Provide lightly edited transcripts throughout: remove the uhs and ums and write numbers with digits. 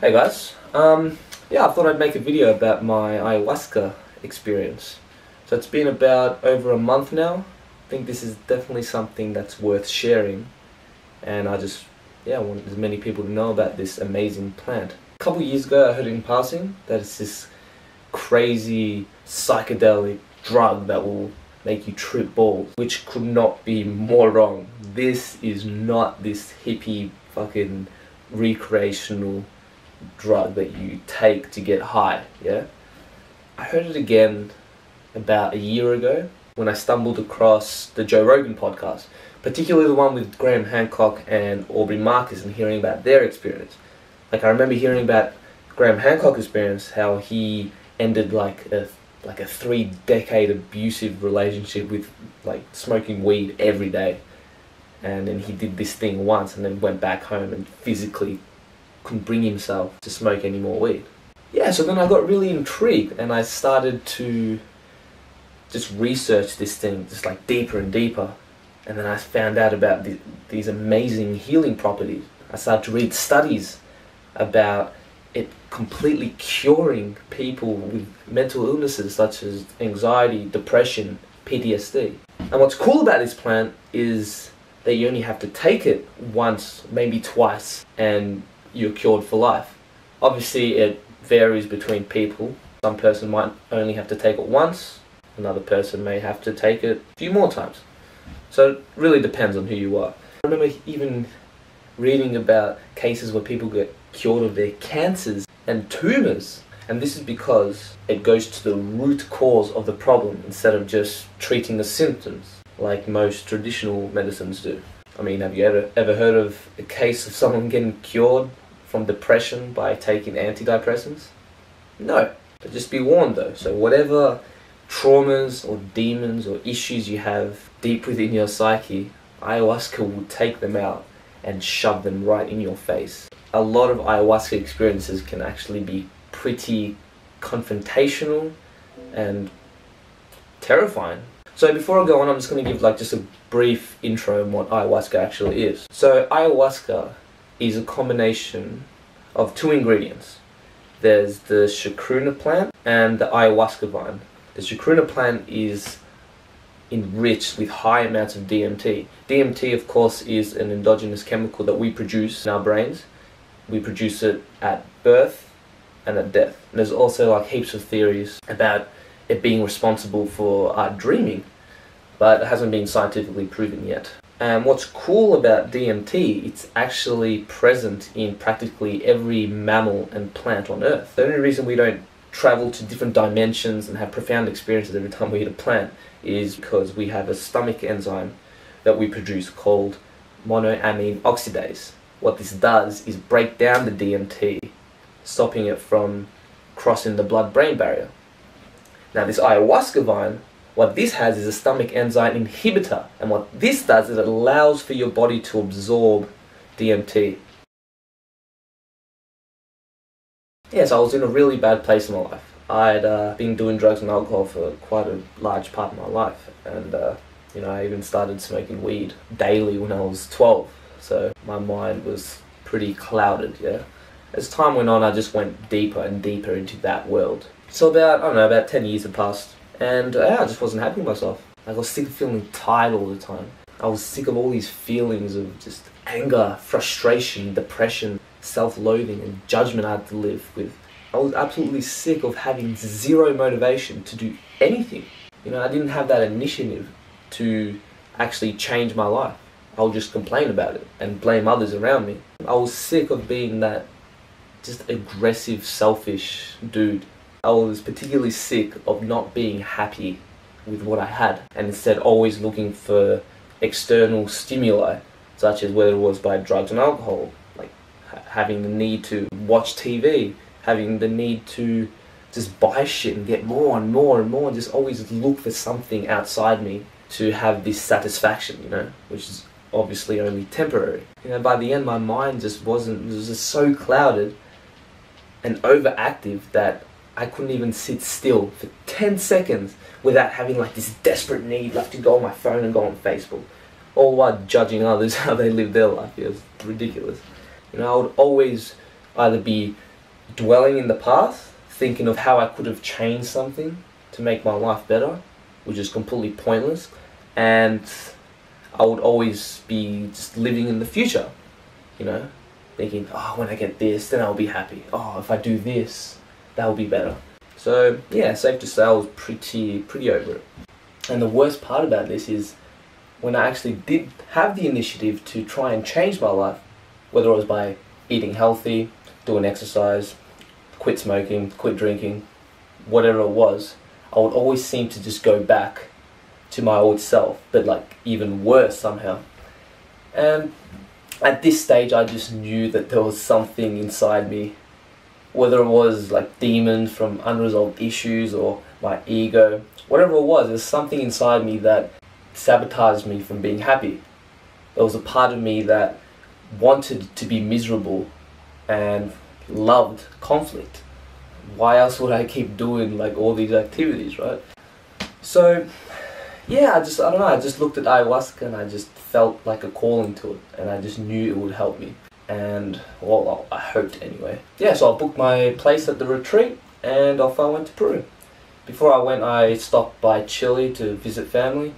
Hey guys, yeah, I thought I'd make a video about my ayahuasca experience. So it's been about over a month now. I think this is definitely something that's worth sharing, and I just, want as many people to know about this amazing plant. A couple years ago I heard in passing that it's this crazy psychedelic drug that will make you trip balls, which could not be more wrong. This is not this hippie fucking recreational drug that you take to get high, yeah? I heard it again about a year ago when I stumbled across the Joe Rogan podcast, particularly the one with Graham Hancock and Aubrey Marcus, and hearing about their experience. Like, I remember hearing about Graham Hancock's experience, how he ended like a 3-decade abusive relationship with like smoking weed every day, and then he did this thing once and then went back home and physically couldn't bring himself to smoke any more weed. Yeah, so then I got really intrigued and I started to just research this thing just like deeper and deeper, and then I found out about these amazing healing properties. I started to read studies about it completely curing people with mental illnesses such as anxiety, depression, PTSD. And what's cool about this plant is that you only have to take it once, maybe twice, and you're cured for life. Obviously it varies between people. Some person might only have to take it once, another person may have to take it a few more times. So it really depends on who you are. I remember even reading about cases where people get cured of their cancers and tumours, and this is because it goes to the root cause of the problem instead of just treating the symptoms like most traditional medicines do. I mean, have you ever heard of a case of someone getting cured from depression by taking antidepressants? No. But just be warned though, so whatever traumas or demons or issues you have deep within your psyche, ayahuasca will take them out and shove them right in your face. A lot of ayahuasca experiences can actually be pretty confrontational and terrifying. So before I go on, I'm just going to give just a brief intro on what ayahuasca actually is. So ayahuasca is a combination of 2 ingredients. There's the chacruna plant and the ayahuasca vine. The chacruna plant is enriched with high amounts of DMT. DMT, of course, is an endogenous chemical that we produce in our brains. We produce it at birth and at death. And there's also heaps of theories about it being responsible for our dreaming, but it hasn't been scientifically proven yet. And what's cool about DMT, it's actually present in practically every mammal and plant on Earth. The only reason we don't travel to different dimensions and have profound experiences every time we eat a plant is because we have a stomach enzyme that we produce called monoamine oxidase. What this does is break down the DMT, stopping it from crossing the blood-brain barrier. Now this ayahuasca vine, what this has is a stomach enzyme inhibitor, and what this does is it allows for your body to absorb DMT. Yes, I was in a really bad place in my life. I'd been doing drugs and alcohol for quite a large part of my life, and I even started smoking weed daily when I was 12, so my mind was pretty clouded, yeah. As time went on, I just went deeper and deeper into that world. So about 10 years had passed, and I just wasn't happy with myself. I was sick of feeling tired all the time. I was sick of all these feelings of just anger, frustration, depression, self-loathing and judgment I had to live with. I was absolutely sick of having zero motivation to do anything. I didn't have that initiative to actually change my life. I would just complain about it and blame others around me. I was sick of being that just aggressive, selfish dude. I was particularly sick of not being happy with what I had, and instead always looking for external stimuli, such as whether it was by drugs and alcohol, like having the need to watch TV, having the need to just buy shit and get more and more and more, and just always look for something outside me to have this satisfaction, which is obviously only temporary. By the end my mind just was just so clouded and overactive that I couldn't even sit still for 10 seconds without having this desperate need to go on my phone and go on Facebook, all while judging others how they live their life. It was ridiculous. I would always either be dwelling in the past, thinking of how I could have changed something to make my life better, which is completely pointless. And I would always be just living in the future, you know, thinking, oh, when I get this, then I'll be happy. Oh, if I do this, that'll be better. So yeah, safe to say I was pretty over it. And the worst part about this is when I actually did have the initiative to try and change my life, whether it was by eating healthy, doing exercise, quit smoking, quit drinking, whatever it was, I would always seem to just go back to my old self, but like even worse somehow. And at this stage I just knew that there was something inside me, whether it was like demons from unresolved issues or my ego, whatever it was, there's something inside me that sabotaged me from being happy. There was a part of me that wanted to be miserable and loved conflict. Why else would I keep doing like all these activities, right? So yeah, I don't know, I just looked at ayahuasca and I just felt like a calling to it, and I just knew it would help me. And well, I hoped anyway. Yeah, so I booked my place at the retreat and off I went to Peru. Before I went, I stopped by Chile to visit family.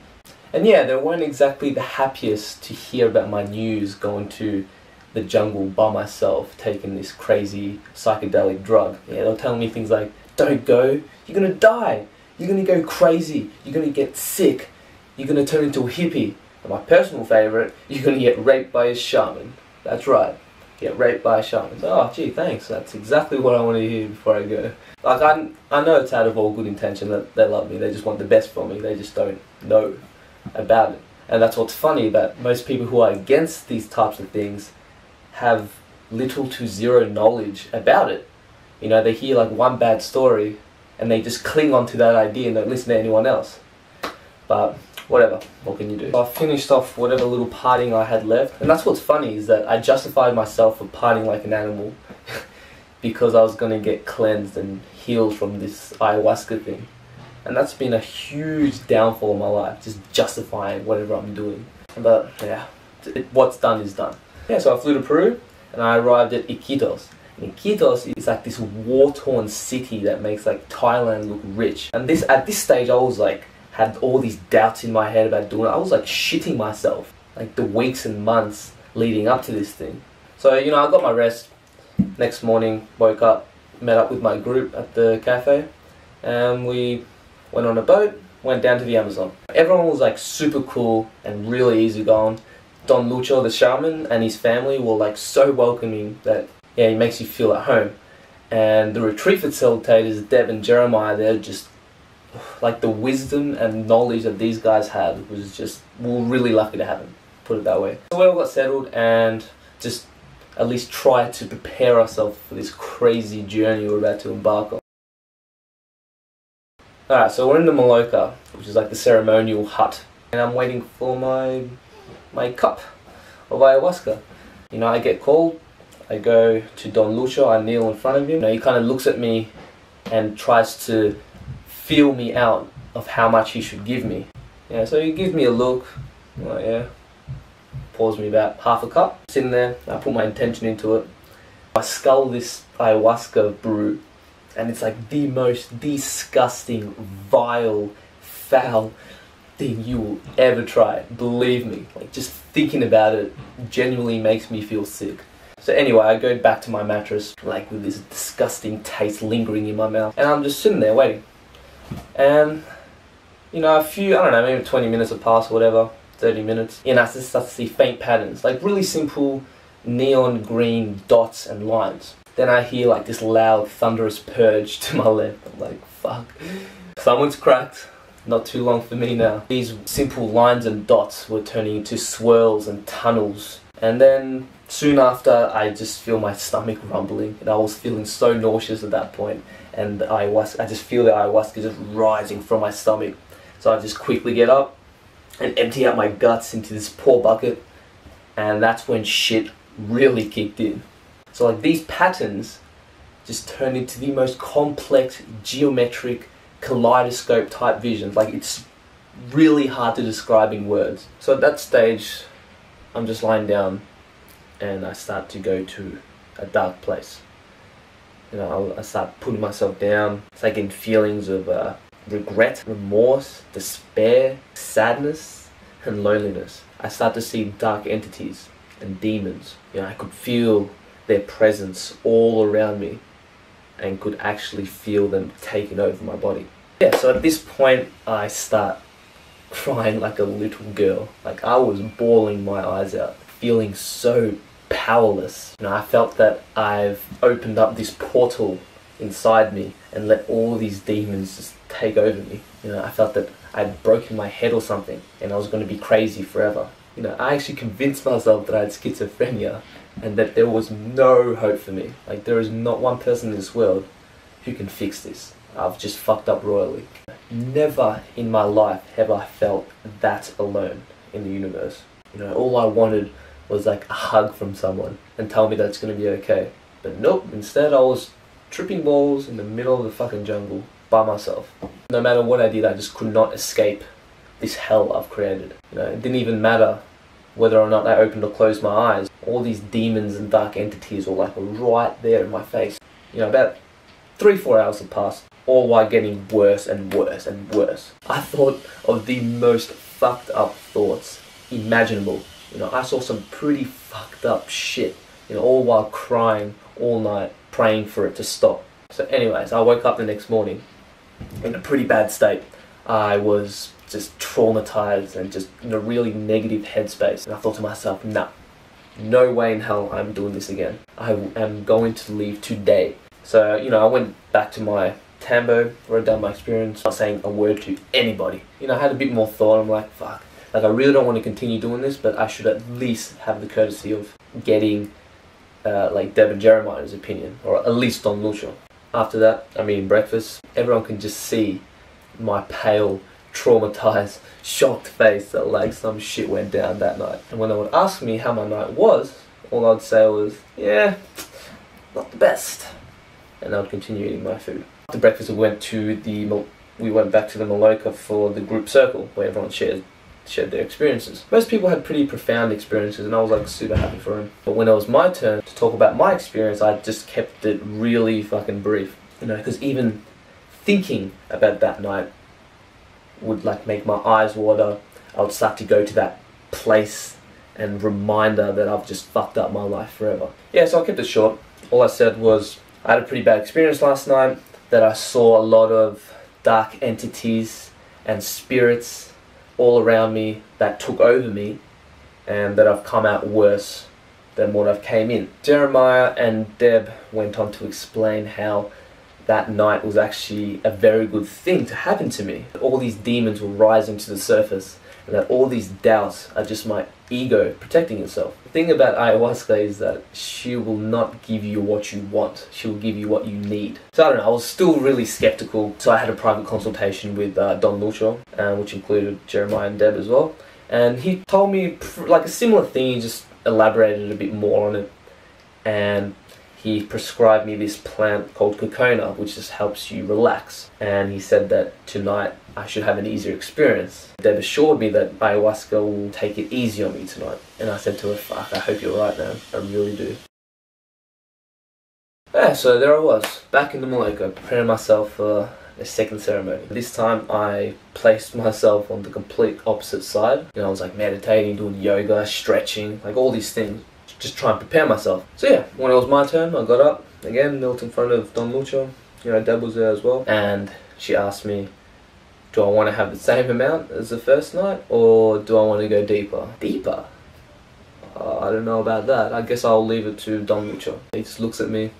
And yeah, they weren't exactly the happiest to hear about my news going to the jungle by myself, taking this crazy psychedelic drug. Yeah, they'll tell me things like, don't go, you're gonna die, you're gonna go crazy, you're gonna get sick, you're gonna turn into a hippie. And my personal favourite, you're gonna get raped by a shaman. That's right, get raped by a shaman. So, oh gee, thanks, that's exactly what I want to hear before I go. Like, I know it's out of all good intention that they love me, they just want the best for me, they just don't know about it. And that's what's funny, that most people who are against these types of things have little to zero knowledge about it. You know, they hear like one bad story and they just cling on to that idea and don't listen to anyone else. But whatever, what can you do? I finished off whatever little partying I had left, and that's what's funny, is that I justified myself for partying like an animal because I was going to get cleansed and healed from this ayahuasca thing. And that's been a huge downfall in my life, just justifying whatever I'm doing. But yeah, what's done is done. Yeah, so I flew to Peru and I arrived at Iquitos. And Iquitos is like this war-torn city that makes like Thailand look rich. And at this stage I was like, had all these doubts in my head about doing it. I was like shitting myself, like the weeks and months leading up to this thing. So, you know, I got my rest. Next morning, woke up, met up with my group at the cafe, and we went on a boat, went down to the Amazon. Everyone was like super cool and really easygoing. Don Lucho, the shaman, and his family were like so welcoming that, yeah, he makes you feel at home. And the retreat facilitators, Deb and Jeremiah, they're just like, the wisdom and knowledge that these guys had was just, we were really lucky to have them, put it that way. So we all got settled and just at least try to prepare ourselves for this crazy journey we're about to embark on. Alright, so we're in the Maloka, which is like the ceremonial hut, and I'm waiting for my cup of ayahuasca. You know, I get called, I go to Don Lucho, I kneel in front of him. You know, he kind of looks at me and tries to feel me out of how much he should give me. Yeah, so he gives me a look, like, yeah, pours me about half a cup. Sitting there, I put my intention into it. I scull this ayahuasca brew, and it's like the most disgusting, vile, foul thing you will ever try. Believe me, like just thinking about it genuinely makes me feel sick. So anyway, I go back to my mattress, like with this disgusting taste lingering in my mouth, and I'm just sitting there waiting. And you know, I don't know, maybe 20 minutes have passed or whatever, 30 minutes, and I just start to see faint patterns, like really simple neon green dots and lines. Then I hear like this loud thunderous purge to my left. I'm like, fuck, someone's cracked. Not too long for me now. These simple lines and dots were turning into swirls and tunnels. And then soon after, I just feel my stomach rumbling, and I was feeling so nauseous at that point. And the ayahuasca, I just feel the ayahuasca just rising from my stomach. So I just quickly get up and empty out my guts into this poor bucket. And that's when shit really kicked in. So like these patterns just turned into the most complex geometric kaleidoscope type visions. Like, it's really hard to describe in words. So at that stage, I'm just lying down and I start to go to a dark place. You know, I start putting myself down. It's like getting feelings of regret, remorse, despair, sadness, and loneliness. I start to see dark entities and demons. You know, I could feel their presence all around me and could actually feel them taking over my body. Yeah, so at this point I start crying like a little girl. Like, I was bawling my eyes out, feeling so powerless. You know, I felt that I've opened up this portal inside me and let all these demons just take over me. You know, I felt that I'd broken my head or something and I was going to be crazy forever. You know, I actually convinced myself that I had schizophrenia and that there was no hope for me. Like, there is not one person in this world who can fix this. I've just fucked up royally. Never in my life have I felt that alone in the universe. You know, all I wanted was like a hug from someone and tell me that it's going to be okay. But nope, instead I was tripping balls in the middle of the fucking jungle by myself. No matter what I did, I just could not escape this hell I've created. You know, it didn't even matter whether or not I opened or closed my eyes. All these demons and dark entities were like right there in my face. You know, about 3-4 hours had passed, all while getting worse and worse and worse. I thought of the most fucked up thoughts imaginable. You know, I saw some pretty fucked up shit, you know, all while crying all night, praying for it to stop. So anyways, I woke up the next morning in a pretty bad state. I was just traumatized and just in a really negative headspace. And I thought to myself, nah, no way in hell I'm doing this again. I am going to leave today. So, you know, I went back to my Tambo, wrote down my experience, not saying a word to anybody. You know, I had a bit more thought. I'm like, fuck. Like, I really don't want to continue doing this, but I should at least have the courtesy of getting like Deb and Jeremiah's opinion, or at least Don Lucio. After that, I'm eating breakfast. Everyone can just see my pale, traumatized, shocked face that like some shit went down that night. And when they would ask me how my night was, all I'd say was, yeah, not the best. And I would continue eating my food. After breakfast, we went back to the Maloka for the group circle where everyone shared their experiences. Most people had pretty profound experiences and I was like super happy for them. But when it was my turn to talk about my experience, I just kept it really fucking brief. You know, because even thinking about that night would like make my eyes water. I would start to go to that place and reminder that I've just fucked up my life forever. Yeah, so I kept it short. All I said was, I had a pretty bad experience last night, that I saw a lot of dark entities and spirits all around me that took over me, and that I've come out worse than what I've came in. Jeremiah and Deb went on to explain how that night was actually a very good thing to happen to me. All these demons were rising to the surface, and that all these doubts are just my ego protecting itself. The thing about ayahuasca is that she will not give you what you want, she will give you what you need. So I don't know, I was still really skeptical, so I had a private consultation with Don Lucio, which included Jeremiah and Deb as well. And he told me like a similar thing, he just elaborated a bit more on it. And he prescribed me this plant called kokona, which just helps you relax. And he said that tonight I should have an easier experience. Deb assured me that ayahuasca will take it easy on me tonight. And I said to her, fuck, I hope you're right, man. I really do. Yeah, so there I was, back in the Maloka, preparing myself for a second ceremony. This time I placed myself on the complete opposite side. You know, I was like meditating, doing yoga, stretching, like all these things. Just try and prepare myself. So yeah, when it was my turn, I got up, again, knelt in front of Don Lucio. You know, Deb was there as well. And she asked me, do I want to have the same amount as the first night, or do I want to go deeper? Deeper? I don't know about that. I guess I'll leave it to Don Lucio. He just looks at me,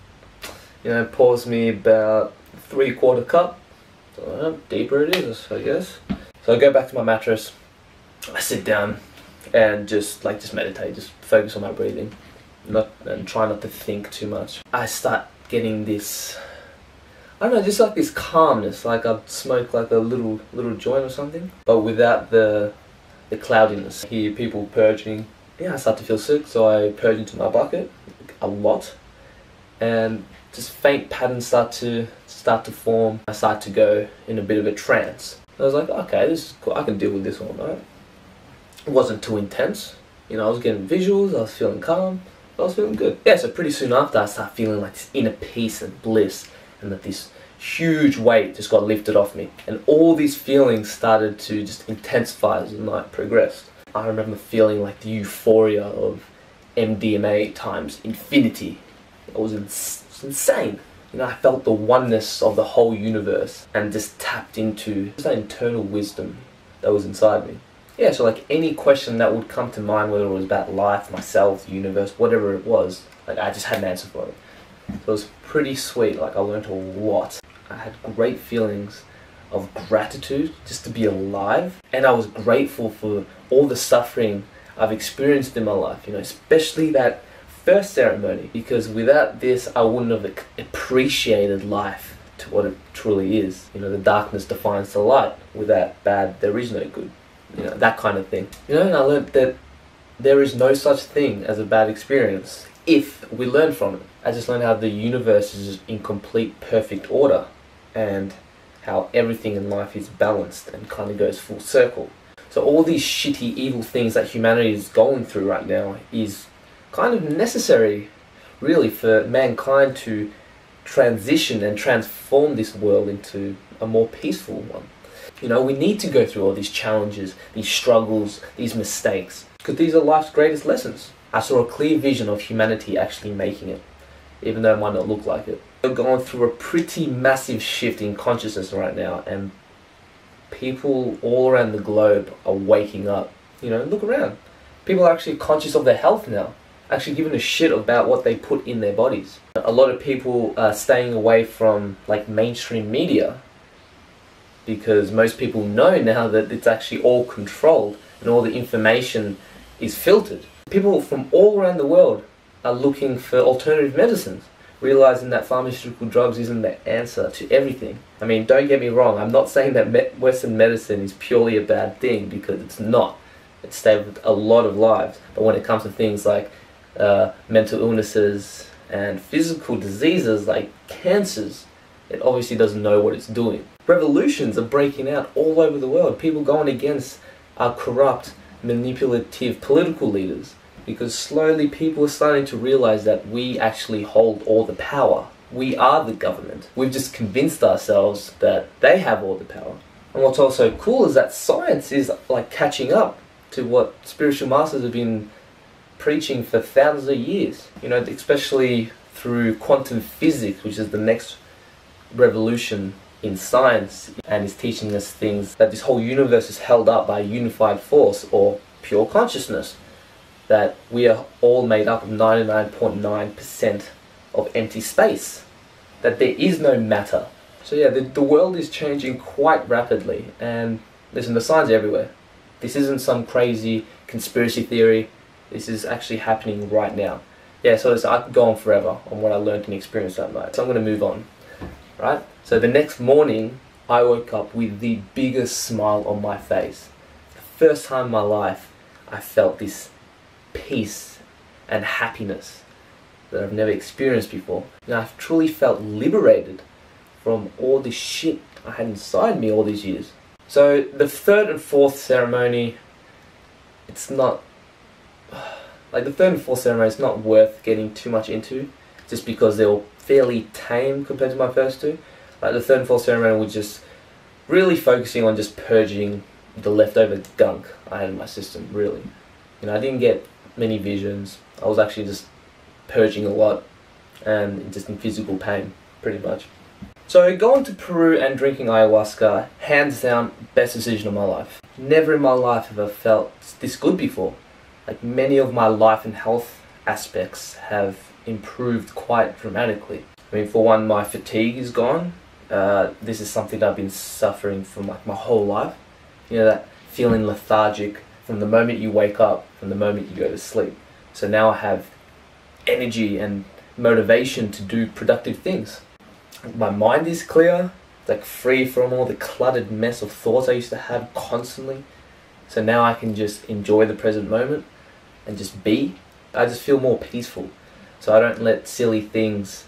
you know, pours me about 3/4 cup. So deeper it is, I guess. So I go back to my mattress, I sit down, and just meditate, just focus on my breathing, and try not to think too much. I start getting this, I don't know, just like this calmness, like I'd smoke like a little joint or something, but without the cloudiness. I hear people purging. Yeah, I start to feel sick, so I purge into my bucket a lot, and just faint patterns start to form. I start to go in a bit of a trance. I was like, okay, this is cool. I can deal with this all night. It wasn't too intense. You know, I was getting visuals, I was feeling calm, I was feeling good. Yeah, so pretty soon after I started feeling like this inner peace and bliss, and that this huge weight just got lifted off me. And all these feelings started to just intensify as the night progressed. I remember feeling like the euphoria of MDMA times infinity. It was insane. You know, I felt the oneness of the whole universe and just tapped into just that internal wisdom that was inside me. Yeah, so like any question that would come to mind, whether it was about life, myself, the universe, whatever it was, like I just had an answer for it. So it was pretty sweet. Like I learned a lot. I had great feelings of gratitude just to be alive, and I was grateful for all the suffering I've experienced in my life, you know, especially that first ceremony, because without this I wouldn't have appreciated life to what it truly is. You know, the darkness defines the light. Without bad there is no good, you know, that kind of thing. You know, and I learned that there is no such thing as a bad experience if we learn from it. I just learned how the universe is in complete perfect order, and how everything in life is balanced and kind of goes full circle. So all these shitty, evil things that humanity is going through right now is kind of necessary, really, for mankind to transition and transform this world into a more peaceful one. You know, we need to go through all these challenges, these struggles, these mistakes, because these are life's greatest lessons. I saw a clear vision of humanity actually making it, even though it might not look like it. We're going through a pretty massive shift in consciousness right now, and people all around the globe are waking up. You know, look around. People are actually conscious of their health now, actually giving a shit about what they put in their bodies. A lot of people are staying away from like mainstream media because most people know now that it's actually all controlled and all the information is filtered. People from all around the world are looking for alternative medicines, realizing that pharmaceutical drugs isn't the answer to everything. I mean, don't get me wrong, I'm not saying that Western medicine is purely a bad thing, because it's not. It's saved a lot of lives. But when it comes to things like mental illnesses and physical diseases like cancers, it obviously doesn't know what it's doing. Revolutions are breaking out all over the world. People going against our corrupt, manipulative political leaders, because slowly people are starting to realize that we actually hold all the power. We are the government. We've just convinced ourselves that they have all the power. And what's also cool is that science is like catching up to what spiritual masters have been preaching for thousands of years. You know, especially through quantum physics, which is the next revolution in science, and is teaching us things that this whole universe is held up by a unified force, or pure consciousness. That we are all made up of 99.9% of empty space. That there is no matter. So yeah, the world is changing quite rapidly, and listen, the signs are everywhere. This isn't some crazy conspiracy theory. This is actually happening right now. Yeah, so I could go on forever on what I learned and experienced that night. So I'm going to move on. Right? So the next morning, I woke up with the biggest smile on my face. The first time in my life, I felt this peace and happiness that I've never experienced before. And I've truly felt liberated from all this shit I had inside me all these years. So the third and fourth ceremony, it's not, like the third and fourth ceremony is not worth getting too much into, just because they were fairly tame compared to my first two. Like the third and fourth ceremony was just really focusing on just purging the leftover gunk I had in my system, really. You know, I didn't get many visions. I was actually just purging a lot, and just in physical pain, pretty much. So going to Peru and drinking ayahuasca, hands down, best decision of my life. Never in my life have I felt this good before. Like many of my life and health aspects have improved quite dramatically. I mean, for one, my fatigue is gone. This is something that I've been suffering from like my whole life. You know, that feeling lethargic from the moment you wake up, from the moment you go to sleep. So now I have energy and motivation to do productive things. My mind is clear, like free from all the cluttered mess of thoughts I used to have constantly. So now I can just enjoy the present moment and just be. I just feel more peaceful. So I don't let silly things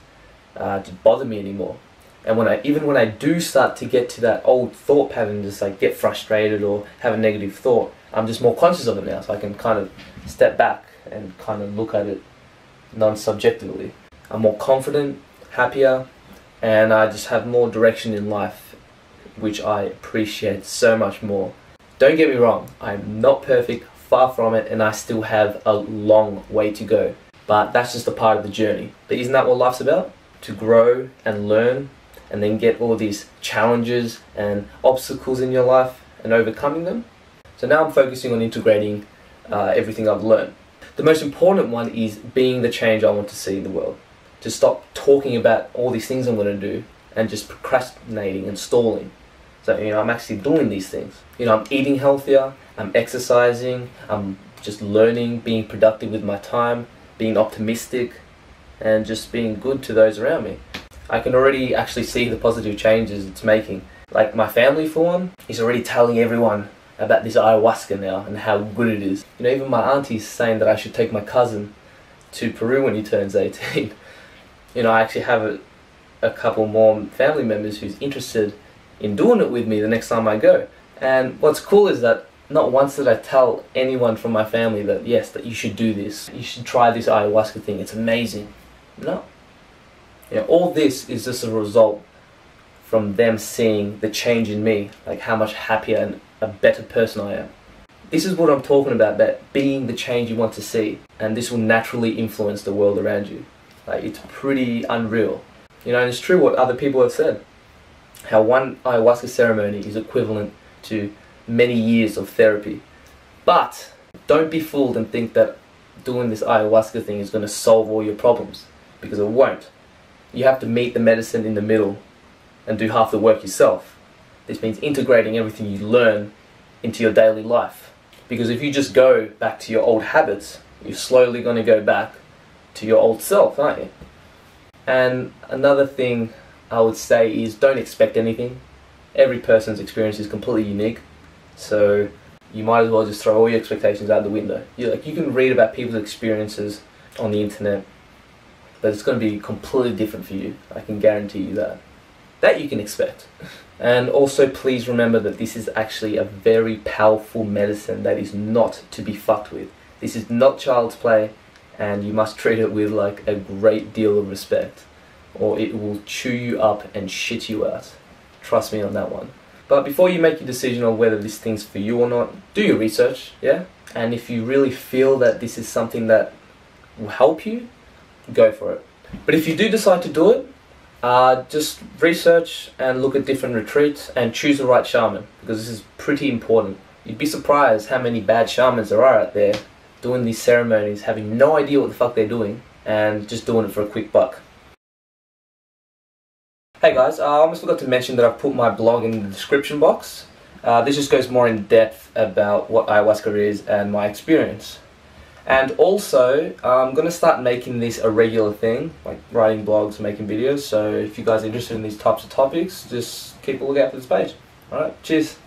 just bother me anymore. And even when I do start to get to that old thought pattern, just like get frustrated or have a negative thought, I'm just more conscious of it now. So I can kind of step back and kind of look at it non-subjectively. I'm more confident, happier, and I just have more direction in life, which I appreciate so much more. Don't get me wrong, I'm not perfect, far from it, and I still have a long way to go. But that's just a part of the journey. But isn't that what life's about? To grow and learn, and then get all these challenges and obstacles in your life and overcoming them. So now I'm focusing on integrating everything I've learned. The most important one is being the change I want to see in the world. To stop talking about all these things I'm going to do and just procrastinating and stalling. So, I'm actually doing these things. I'm eating healthier, I'm exercising, I'm just learning, being productive with my time, being optimistic, and just being good to those around me. I can already actually see the positive changes it's making. Like my family, for one, is already telling everyone about this ayahuasca now and how good it is. Even my auntie's saying that I should take my cousin to Peru when he turns 18. I actually have a couple more family members who's interested in doing it with me the next time I go. And what's cool is that not once did I tell anyone from my family that yes, that you should do this, you should try this ayahuasca thing, it's amazing. No. All this is just a result from them seeing the change in me, like how much happier and a better person I am. This is what I'm talking about, that being the change you want to see, and this will naturally influence the world around you. Like, it's pretty unreal. And it's true what other people have said, how one ayahuasca ceremony is equivalent to many years of therapy. But don't be fooled and think that doing this ayahuasca thing is going to solve all your problems, because it won't. You have to meet the medicine in the middle and do half the work yourself. This means integrating everything you learn into your daily life. Because if you just go back to your old habits, you're slowly going to go back to your old self, aren't you? And another thing I would say is don't expect anything. Every person's experience is completely unique. So you might as well just throw all your expectations out the window. You can read about people's experiences on the internet, but it's going to be completely different for you. I can guarantee you that. That you can expect. And also please remember that this is actually a very powerful medicine that is not to be fucked with. This is not child's play, and you must treat it with like a great deal of respect, or it will chew you up and shit you out. Trust me on that one. But before you make your decision on whether this thing's for you or not, do your research, yeah? And if you really feel that this is something that will help you, go for it. But if you do decide to do it, just research and look at different retreats and choose the right shaman, because this is pretty important. You'd be surprised how many bad shamans there are out there doing these ceremonies, having no idea what the fuck they're doing, and just doing it for a quick buck. Hey guys, I almost forgot to mention that I've put my blog in the description box. This just goes more in depth about what ayahuasca is and my experience. And also, I'm going to start making this a regular thing, like writing blogs, making videos. So if you guys are interested in these types of topics, just keep a lookout for this page. Alright, cheers.